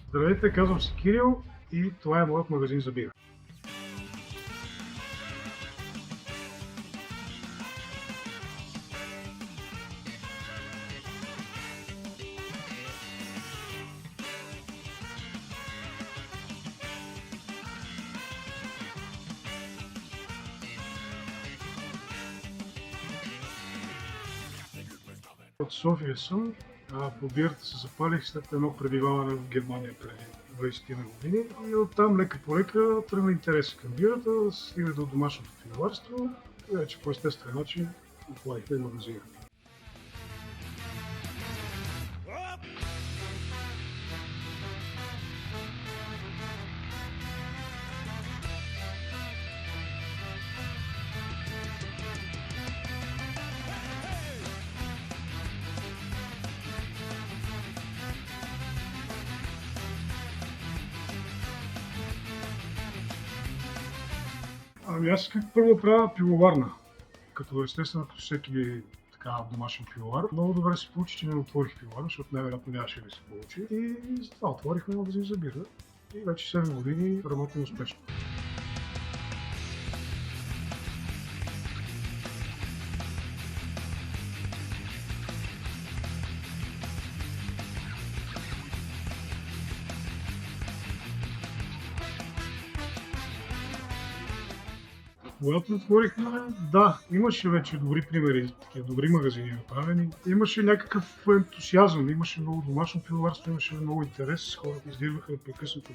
Здравейте, казвам се Кирил и това е моят магазин за бира. От София съм. По бирата се запалих след едно пребиваване в Германия преди 20 на години и оттам лека по лека тръгна интерес към бирата, стига до домашното пивоварство и вече по естествен начин отворихме магазина. Ами аз исках първо да правя пивоварна, като естествено като всеки така домашен пивовар. Много добре се получи, че не отворих пивоварна, защото най-вероятно нямаше да се получи. И затова отворихме магазин за бира и вече 7 години работим успешно. Когато отворихме, да, имаше вече добри примери, такива добри магазини направени. Имаше някакъв ентусиазъм, имаше много домашно пивоварство, имаше много интерес, хората издирваха непрекъснато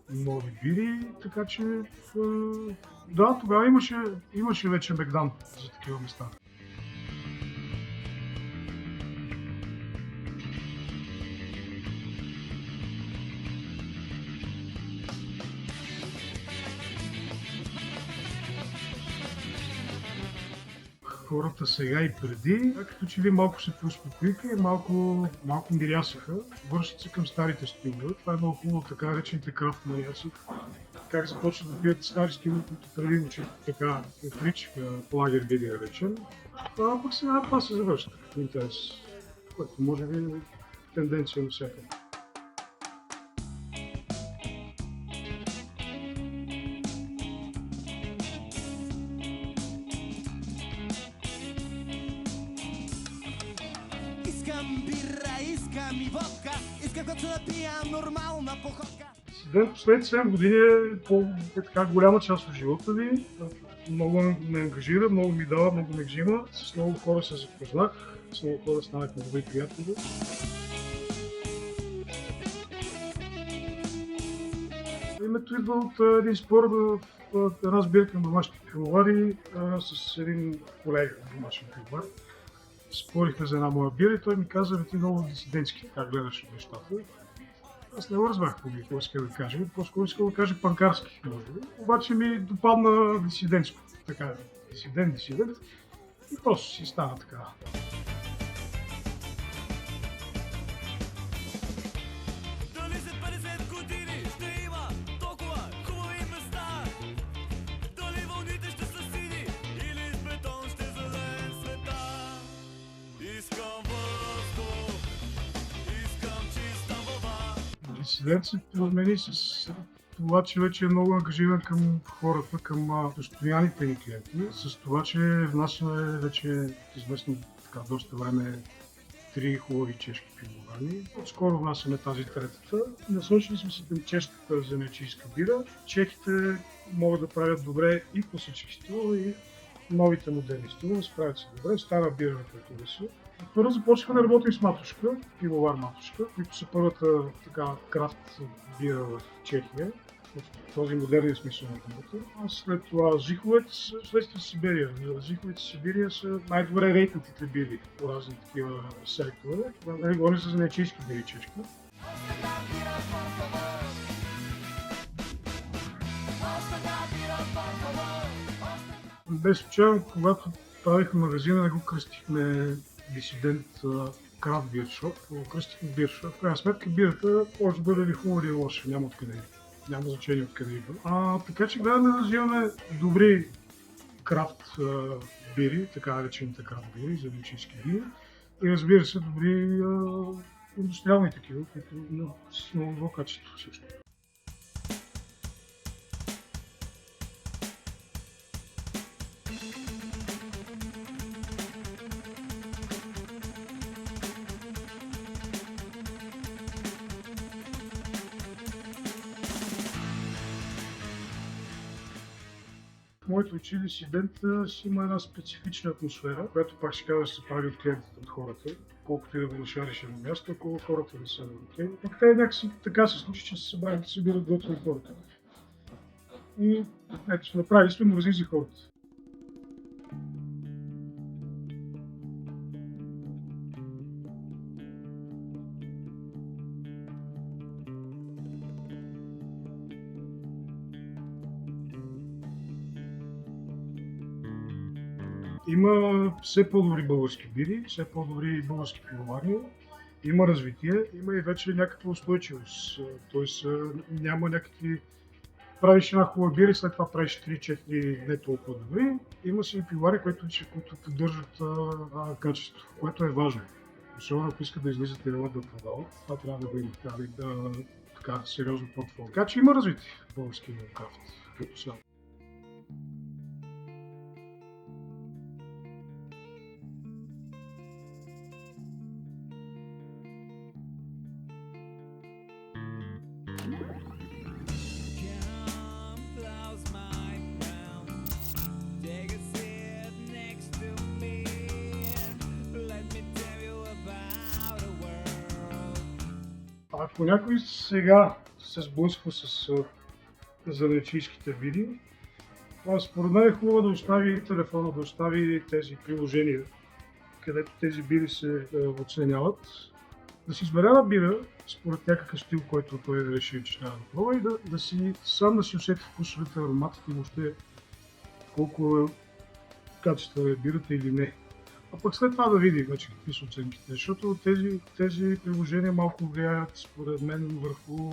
нови бири, така че да, тогава имаше вече мегдан за такива места. Хората сега и преди, като че ли малко се поуспокоиха и малко мирясаха, вършат се към старите стилове. Това е много хубаво, така наречените крафт маняци. Как започват да пият стари стилове, които преди учи така отричаха лагер бири да речем. А пък сега това се завършва като интерес, което може би е тенденция на всяка. Искам бира, искам и водка, искам като да пия нормална походка. След 7 години е така голяма част от живота ми. Много ме ангажира, много ми дава, много ме взима. С много хора се запознах, с много хора станахме добри приятели. Името идва от един спор в една сбирка на домашни пивовари с един колега домашен пивовар. Спорихме за една моя бира и той ми каза, ти много дисидентски така гледаш нещата. Аз не го разбрах какво иска да каже, по-скоро иска да каже панкарски, може би. Обаче ми допадна дисидентско, така дисидент и просто си стана така. Дисидент се промени с това, че вече е много ангажиран към хората, към постоянните ни клиенти, с това, че внасяме вече известно така доста време 3 хубави чешки пивоварни. Отскоро внасяме тази третата. Насочили сме се към чешката зеленчийска бира. Чехите могат да правят добре и класически стил, и новите модерни стилове, справят се добре. Стара бира, като да са. Първо започнахме да работим с Матушка, пивовар Матушка, които са първата така крафт бира в Чехия, в този модерен смисъл на думата. А след това Зиховец, следствие Сибирия. Зиховец и Сибирия са най-добре рейтнатите бири по разни такива сектори. Говорим за зеленчийски бири чешки. Без случайно, когато правихме магазина, не го кръстихме Дисидент Крафт Бир Шоп, го кръстихме Бир Шоп. В крайна сметка бирата може да бъде или хубава или лоша, няма откъде идва. Няма значение откъде идва. Така че гледаме да взимаме добри крафт бири, така наречените крафт бири, заводчийски бири. И разбира се, добри индустриални такива, които с много добро качество също. В моето училище Дисидент си има една специфична атмосфера, която пак ще кажа, се прави от клиентите, от хората. Колкото и да го нашариш на място, ако хората не са окей. Така и някакси така се случи, че се събират готови хората. И ето, направили сме магазин за хората. Има все по-добри български бири, все по-добри български пивоварни, има развитие, има и вече някаква устойчивост. Тоест няма някакви... Правиш една хубава бира и след това правиш 3-4 не толкова добри. Има си и пивовари, които поддържат качество, което е важно. Особено ако искат да излизат и да продават, това трябва да го има, трябва да така сериозно портфолио. Така че има развитие в българския крафт като цяло. Ако някой сега се сблъсква с занаятчийските бири, според мен е хубаво да остави телефона, да остави тези приложения, където тези бири се оценяват, да си избере бира според някакъв стил, който той реши, че трябва да пробва и сам да си усети вкусовете, ароматите и въобще колко е качествена е бирата или не. А пък след това да види вече какви са оценките, защото тези приложения малко влияят според мен върху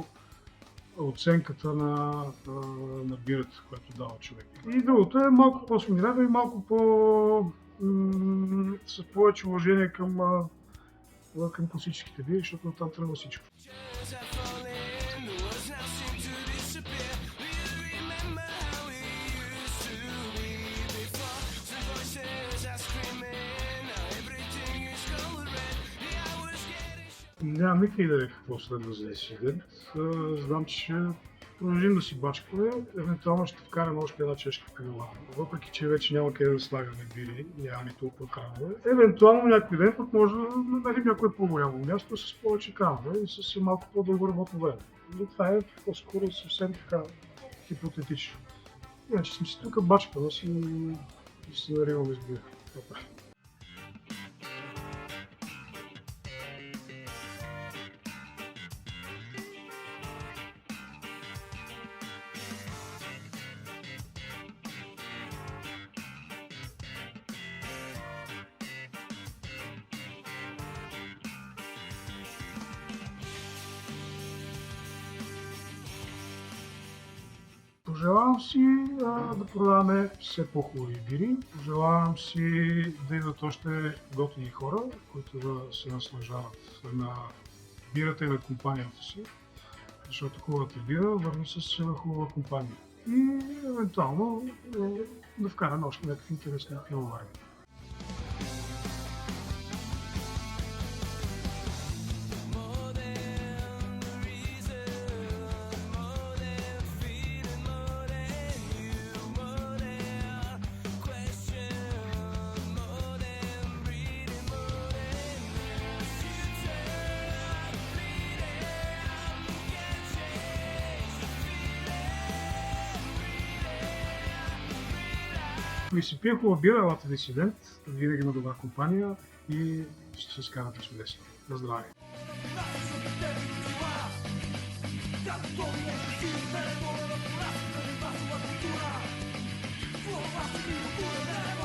оценката на бирата, която дава човек. И другото е малко по-смирено и малко с повече уважение към класическите бири, защото там тръгва всичко. Нямам никаква идея какво следва за Дисидент. Знам, че ще продължим да си бачкаме, евентуално ще вкараме още една чешка пивоварна. Въпреки че вече няма къде да слагаме бири, нямаме толкова кранове. Евентуално някой ден пък може да намерим някое по-голямо място с повече кранове и с малко по-дълго работно време. Но това е по-скоро съвсем така хипотетично. Иначе сме си тук бачкаме и си нариваме с бира. Пожелавам си да продаваме все по-хубави бири. Пожелавам си да идват още готини хора, които да се наслаждават на бирата и на компанията си. Защото хубавата бира върви с хубава компания. И евентуално да вкараме още някакви интересни пивовари. Ако ви се пие хубава бира, елате Дисидент, винаги има добра компания и ще се скарате чудесно. На здраве! това си ми го